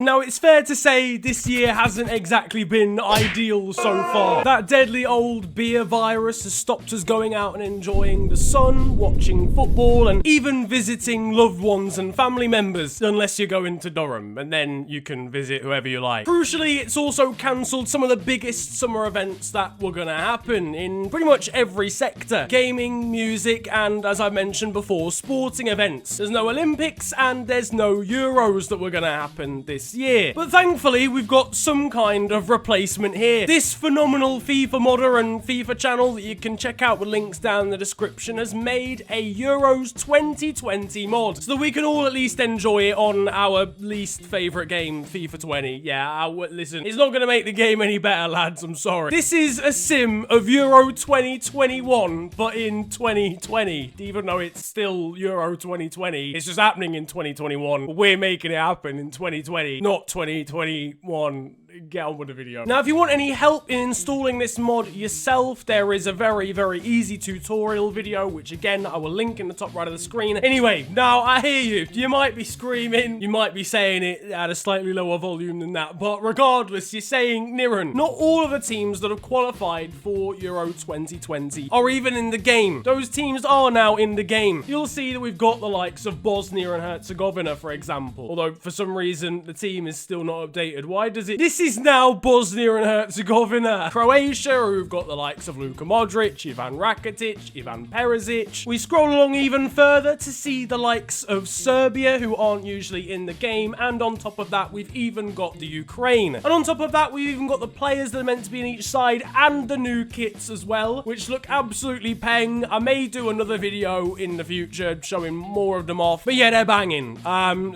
Now, it's fair to say this year hasn't exactly been ideal so far. That deadly old beer virus has stopped us going out and enjoying the sun, watching football, and even visiting loved ones and family members, unless you're going to Durham, and then you can visit whoever you like. Crucially, it's also cancelled some of the biggest summer events that were gonna happen in pretty much every sector. Gaming, music, and as I mentioned before, sporting events. There's no Olympics and there's no Euros that were gonna happen this year. But thankfully, we've got some kind of replacement here. This phenomenal FIFA modder and FIFA channel that you can check out with links down in the description has made a Euros 2020 mod so that we can all at least enjoy it on our least favourite game, FIFA 20. Yeah, listen, it's not gonna make the game any better, lads, I'm sorry. This is a sim of Euro 2021, but in 2020. Even though it's still Euro 2020, it's just happening in 2021. We're making it happen in 2020, not 2021. Get on with the video. Now, if you want any help in installing this mod yourself, there is a very, very easy tutorial video, which again, I will link in the top right of the screen. Anyway, now I hear you. You might be screaming, you might be saying it at a slightly lower volume than that, but regardless, you're saying, Niren, not all of the teams that have qualified for Euro 2020 are even in the game. Those teams are now in the game. You'll see that we've got the likes of Bosnia and Herzegovina, for example, although for some reason the team is still not updated. Why does it? This is now Bosnia and Herzegovina. Croatia, who've got the likes of Luka Modric, Ivan Rakitic, Ivan Perisic. We scroll along even further to see the likes of Serbia, who aren't usually in the game, and on top of that, we've even got the Ukraine. And on top of that, we've even got the players that are meant to be in each side, and the new kits as well, which look absolutely peng. I may do another video in the future showing more of them off, but yeah, they're banging.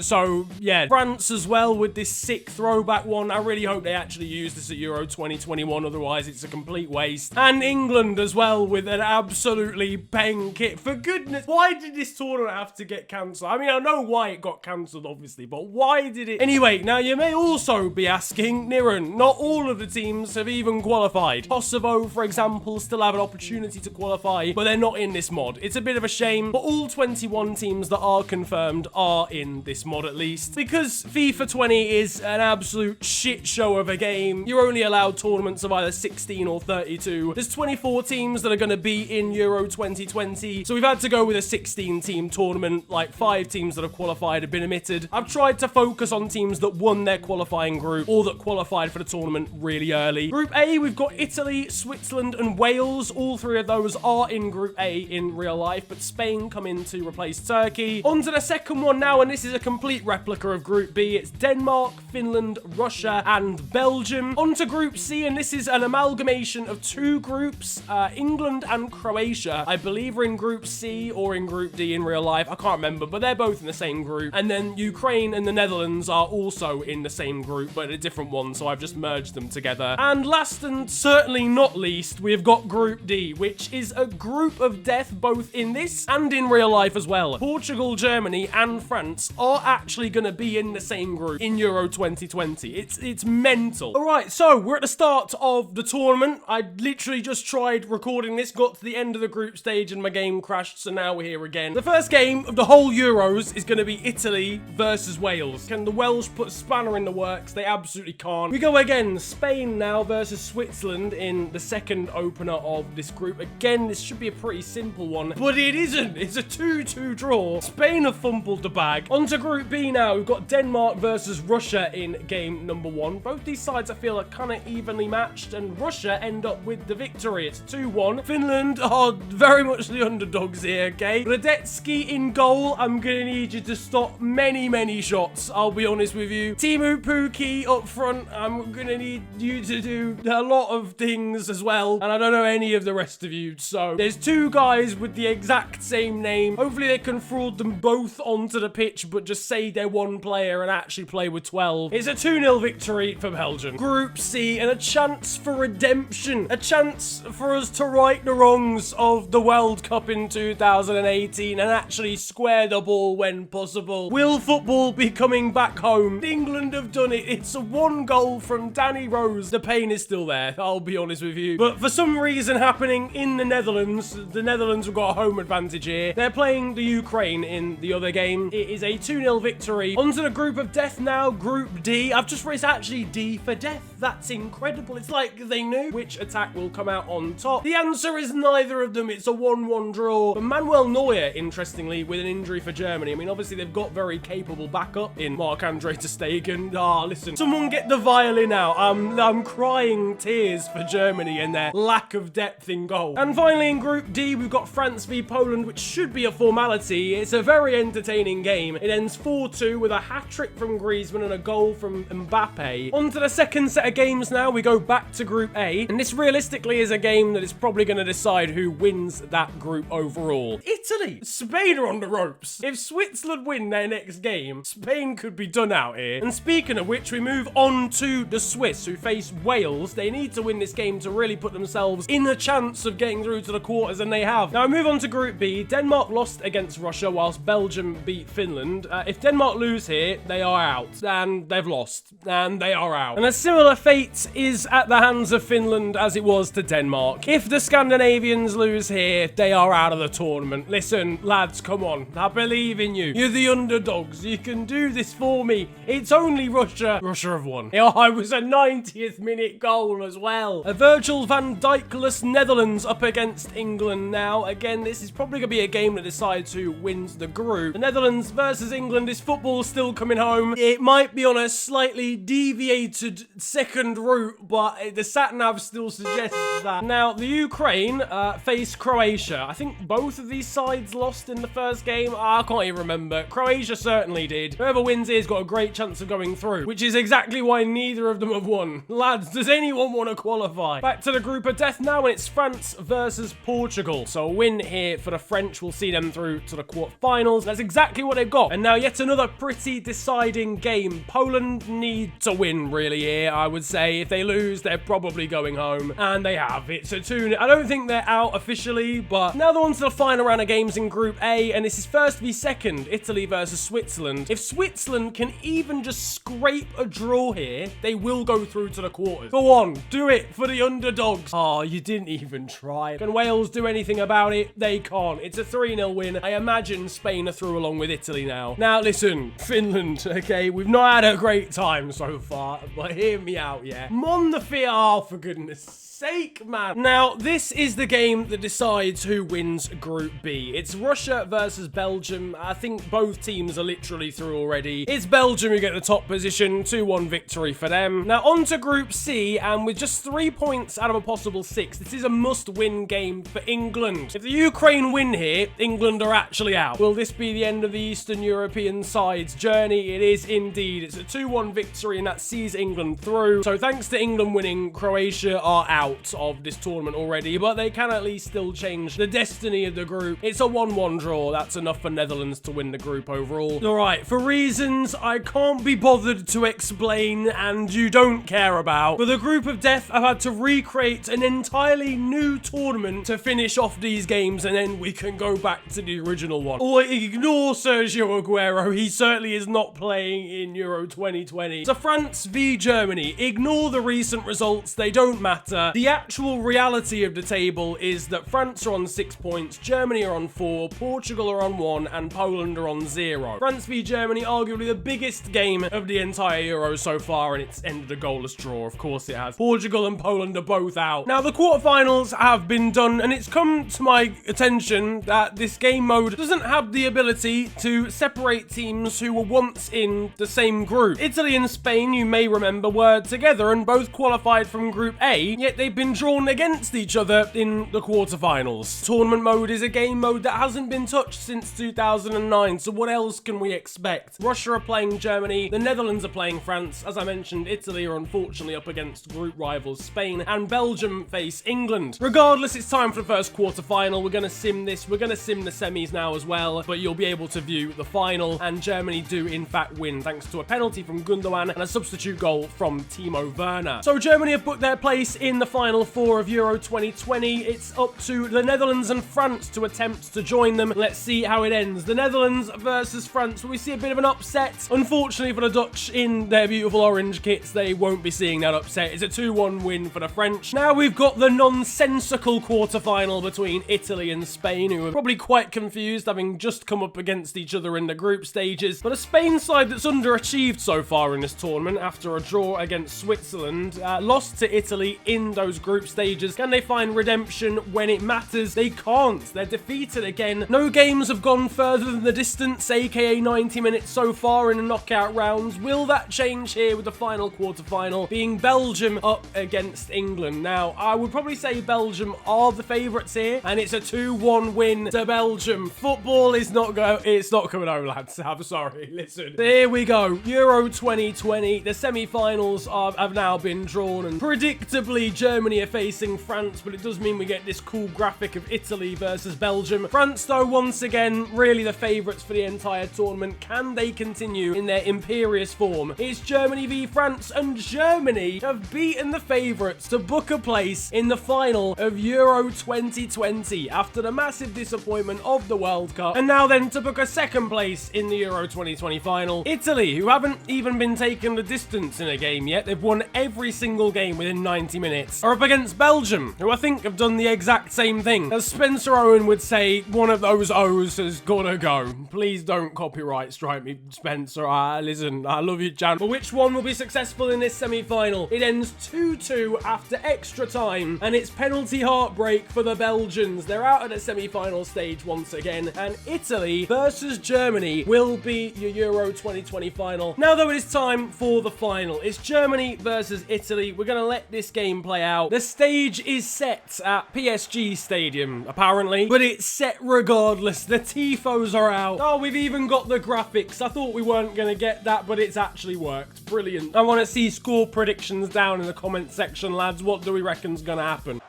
So yeah, France as well with this sick throwback one. I really hope they actually use this at Euro 2021, otherwise it's a complete waste. And England as well with an absolutely peng kit. For goodness, why did this tournament have to get cancelled? I mean, I know why it got cancelled, obviously, but why did it? Anyway, now you may also be asking, Niren, not all of the teams have even qualified. Kosovo, for example, still have an opportunity to qualify, but they're not in this mod. It's a bit of a shame, but all 21 teams that are confirmed are in this mod at least, because FIFA 20 is an absolute shit show of a game. You're only allowed tournaments of either 16 or 32. There's 24 teams that are going to be in Euro 2020, so we've had to go with a 16-team tournament. Like 5 teams that have qualified have been omitted. I've tried to focus on teams that won their qualifying group or that qualified for the tournament really early. Group A, we've got Italy, Switzerland, and Wales. All 3 of those are in Group A in real life, but Spain come in to replace Turkey. On to the second one now, and this is a complete replica of Group B. It's Denmark, Finland, Russia, and Belgium. On to Group C, and this is an amalgamation of 2 groups. England and Croatia, I believe, are in Group C or in Group D in real life. I can't remember, but they're both in the same group. And then Ukraine and the Netherlands are also in the same group, but a different one, so I've just merged them together. And last and certainly not least, we've got Group D, which is a group of death both in this and in real life as well. Portugal, Germany, and France are actually going to be in the same group in Euro 2020. It's mental. Alright, so we're at the start of the tournament. I literally just tried recording this, got to the end of the group stage and my game crashed, so now we're here again. The first game of the whole Euros is going to be Italy versus Wales. Can the Welsh put a spanner in the works? They absolutely can't. We go again, Spain now versus Switzerland in the second opener of this group. Again, this should be a pretty simple one, but it isn't. It's a 2-2 draw. Spain have fumbled the bag. On to Group B now. We've got Denmark versus Russia in game number 1. Both these sides I feel are kind of evenly matched, and Russia end up with the victory. It's 2-1. Finland are very much the underdogs here, okay? Radetsky in goal. I'm gonna need you to stop many shots, I'll be honest with you. Timu Pukki up front. I'm gonna need you to do a lot of things as well, and I don't know any of the rest of you, so there's 2 guys with the exact same name. Hopefully they can fraud them both onto the pitch, but just say they're one player and actually play with 12. It's a 2-0 victory for Belgium. Group C, and a chance for redemption. A chance for us to right the wrongs of the World Cup in 2018 and actually square the ball when possible. Will football be coming back home? England have done it. It's a 1 goal from Danny Rose. The pain is still there, I'll be honest with you. But for some reason happening in the Netherlands have got a home advantage here. They're playing the Ukraine in the other game. It is a 2-0 victory. Onto the group of death now, Group D. I've just realized actually D for death. That's incredible. It's like they knew which attack will come out on top. The answer is neither of them. It's a 1-1 draw. But Manuel Neuer, interestingly, with an injury for Germany. I mean, obviously they've got very capable backup in Marc-Andre ter Stegen. Listen, someone get the violin out. I'm crying tears for Germany and their lack of depth in goal. And finally in Group D, we've got France v Poland, which should be a formality. It's a very entertaining game. It ends 4-2 with a hat-trick from Griezmann and a goal from Mbappe. On to the second set of games now. We go back to Group A, and this realistically is a game that is probably going to decide who wins that group overall. Italy, Spain are on the ropes. If Switzerland win their next game, Spain could be done out here. And speaking of which, we move on to the Swiss, who face Wales. They need to win this game to really put themselves in a chance of getting through to the quarters, and they have. Now, I move on to Group B. Denmark lost against Russia, whilst Belgium beat Finland. If Denmark lose here, they are out, and they've lost, and they are out. And a similar fate is at the hands of Finland as it was to Denmark. If the Scandinavians lose here, they are out of the tournament. Listen, lads, come on. I believe in you. You're the underdogs. You can do this for me. It's only Russia. Russia have won. Oh, it was a 90th minute goal as well. A Virgil van Dijkless Netherlands up against England now. Again, this is probably going to be a game that decides who wins the group. The Netherlands versus England. Is football still coming home? It might be on a slightly deviated second route, but the sat-nav still suggests that. Now, the Ukraine face Croatia. I think both of these sides lost in the first game. I can't even remember. Croatia certainly did. Whoever wins here has got a great chance of going through, which is exactly why neither of them have won. Lads, does anyone want to qualify? Back to the group of death now, and it's France versus Portugal. So a win here for the French will see them through to the quarterfinals. That's exactly what they've got. And now yet another pretty deciding game. Poland need to win really here, I would say. If they lose, they're probably going home. And they have. It's a 2-0. I don't think they're out officially, but now they're on to the final round of games in Group A, and this is first v second, Italy versus Switzerland. If Switzerland can even just scrape a draw here, they will go through to the quarters. Go on, do it for the underdogs. Oh, you didn't even try. Can Wales do anything about it? They can't. It's a 3-0 win. I imagine Spain are through along with Italy now. Now, listen, Finland, okay? We've not had a great time so far, but hear me out, yeah? Mon the fear, oh, for goodness sake, man. Now, this is the game that decides who wins Group B. It's Russia versus Belgium. I think both teams are literally through already. It's Belgium who get the top position, 2-1 victory for them. Now, on to Group C, and with just 3 points out of a possible 6, this is a must-win game for England. If the Ukraine win here, England are actually out. Will this be the end of the Eastern European side's journey? It is indeed. It's a 2-1 victory, and that sees England through. So thanks to England winning, Croatia are out of this tournament already, but they can at least still change the destiny of the group. It's a 1-1 draw. That's enough for Netherlands to win the group overall. All right, for reasons I can't be bothered to explain and you don't care about, for the group of death, I've had to recreate an entirely new tournament to finish off these games, and then we can go back to the original one. Or ignore Sergio Aguero. He certainly is not playing in Euro 2020. So France v Germany. Ignore the recent results. They don't matter. The actual reality of the table is that France are on 6 points, Germany are on 4, Portugal are on 1, and Poland are on 0. France v Germany, arguably the biggest game of the entire Euro so far, and it's ended a goalless draw. Of course it has. Portugal and Poland are both out. Now, the quarterfinals have been done, and it's come to my attention that this game mode doesn't have the ability to separate teams who were once in the same group. Italy and Spain, you may remember, were together and both qualified from Group A, yet they've been drawn against each other in the quarterfinals. Tournament mode is a game mode that hasn't been touched since 2009, so what else can we expect? Russia are playing Germany, the Netherlands are playing France. As I mentioned, Italy are unfortunately up against group rivals Spain, and Belgium face England. Regardless, it's time for the first quarterfinal. We're going to sim this. We're going to sim the semis now as well, but you'll be able to view the final, and Germany do in fact win thanks to a penalty from Gundogan and a substitute substitute goal from Timo Werner. So Germany have booked their place in the final four of Euro 2020. It's up to the Netherlands and France to attempt to join them. Let's see how it ends. The Netherlands versus France. We see a bit of an upset. Unfortunately for the Dutch in their beautiful orange kits, they won't be seeing that upset. It's a 2-1 win for the French. Now we've got the nonsensical quarterfinal between Italy and Spain, who are probably quite confused, having just come up against each other in the group stages. But a Spain side that's underachieved so far in this tournament after a draw against Switzerland, lost to Italy in those group stages. Can they find redemption when it matters? They can't. They're defeated again. No games have gone further than the distance, aka 90 minutes so far in the knockout rounds. Will that change here with the final quarterfinal being Belgium up against England? Now, I would probably say Belgium are the favourites here, and it's a 2-1 win to Belgium. Football is it's not coming home, lads. I'm sorry. Listen, here we go. Euro 2020. The semi-finals have now been drawn, and predictably Germany are facing France, but it does mean we get this cool graphic of Italy versus Belgium. France, though, once again, really the favourites for the entire tournament. Can they continue in their imperious form? It's Germany v France, and Germany have beaten the favourites to book a place in the final of Euro 2020 after the massive disappointment of the World Cup, and now then to book a second place in the Euro 2020 final. Italy, who haven't even been taking the distance in a game yet, they've won every single game within 90 minutes, are up against Belgium, who I think have done the exact same thing. As Spencer Owen would say, one of those O's has gotta go. Please don't copyright strike me, Spencer. Listen, I love you, Jan. But which one will be successful in this semi-final? It ends 2-2 after extra time, and it's penalty heartbreak for the Belgians. They're out at the semi-final stage once again, and Italy versus Germany will be your Euro 2020 final. Now, though, it is time for the final. It's Germany versus Italy. We're going to let this game play out. The stage is set at PSG Stadium, apparently, but it's set regardless. The tifos are out. Oh, we've even got the graphics. I thought we weren't going to get that, but it's actually worked. Brilliant. I want to see score predictions down in the comment section, lads. What do we reckon's going to happen?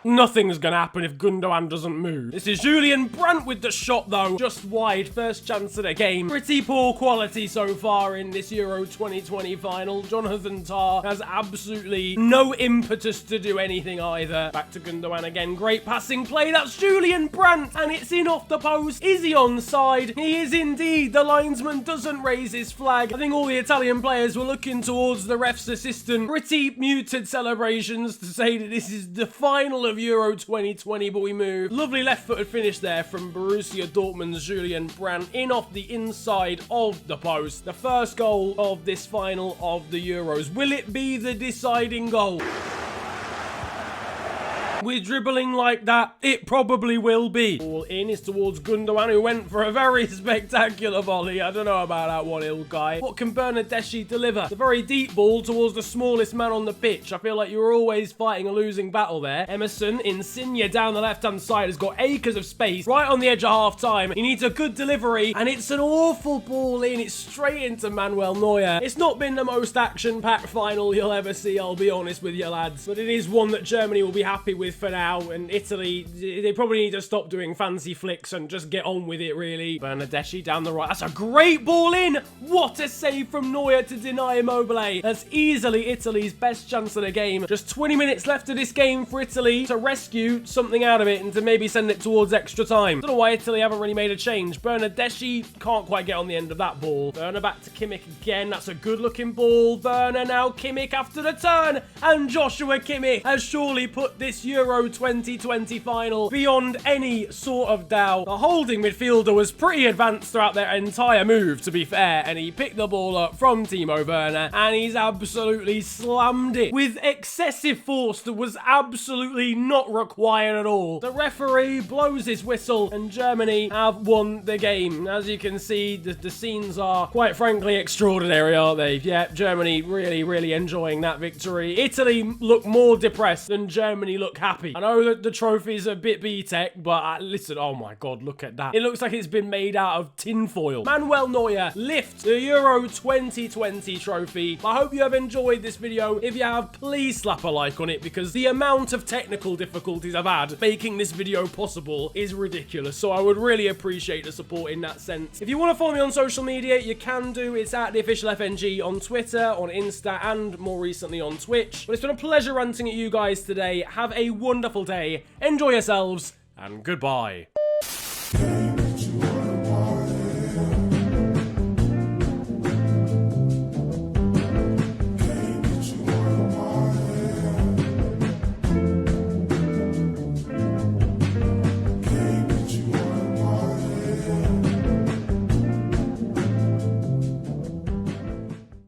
Nothing's gonna happen if Gundogan doesn't move. This is Julian Brandt with the shot, though. Just wide. First chance of the game. Pretty poor quality so far in this Euro 2020 final. Jonathan Tah has absolutely no impetus to do anything either. Back to Gundogan again. Great passing play. That's Julian Brandt, and it's in off the post. Is he onside? He is indeed. The linesman doesn't raise his flag. I think all the Italian players were looking towards the ref's assistant. Pretty muted celebrations to say that this is the final of Euro 2020, but we move. Lovely left-footed finish there from Borussia Dortmund's Julian Brandt in off the inside of the post. The first goal of this final of the Euros. Will it be the deciding goal? With dribbling like that, it probably will be. Ball in is towards Gundogan, who went for a very spectacular volley. I don't know about that one, Ilkay. What can Bernardeschi deliver? The very deep ball towards the smallest man on the pitch. I feel like you're always fighting a losing battle there. Emerson, Insigne down the left-hand side, has got acres of space right on the edge of half-time. He needs a good delivery, and it's an awful ball in. It's straight into Manuel Neuer. It's not been the most action-packed final you'll ever see, I'll be honest with you, lads. But it is one that Germany will be happy with for now, and Italy, they probably need to stop doing fancy flicks and just get on with it, really. Bernardeschi down the right. That's a great ball in. What a save from Neuer to deny Immobile. That's easily Italy's best chance of the game. Just 20 minutes left of this game for Italy to rescue something out of it and to maybe send it towards extra time. Don't know why Italy haven't really made a change. Bernardeschi can't quite get on the end of that ball. Werner back to Kimmich again. That's a good looking ball. Werner now Kimmich after the turn, and Joshua Kimmich has surely put this Euro 2020 final beyond any sort of doubt. The holding midfielder was pretty advanced throughout their entire move, to be fair, and he picked the ball up from Timo Werner, and he's absolutely slammed it with excessive force that was absolutely not required at all. The referee blows his whistle, and Germany have won the game. As you can see, the scenes are quite frankly extraordinary, aren't they? Yeah, Germany really enjoying that victory. Italy look more depressed than Germany look happy. happy. I know that the trophy's a bit B-Tech, but listen, oh my god, look at that. It looks like it's been made out of tinfoil. Manuel Neuer lifts the Euro 2020 trophy. I hope you have enjoyed this video. If you have, please slap a like on it, because the amount of technical difficulties I've had making this video possible is ridiculous. So I would really appreciate the support in that sense. If you want to follow me on social media, you can do. It's at the official FNG on Twitter, on Insta, and more recently on Twitch. But it's been a pleasure ranting at you guys today. Have a wonderful day. Enjoy yourselves, and goodbye.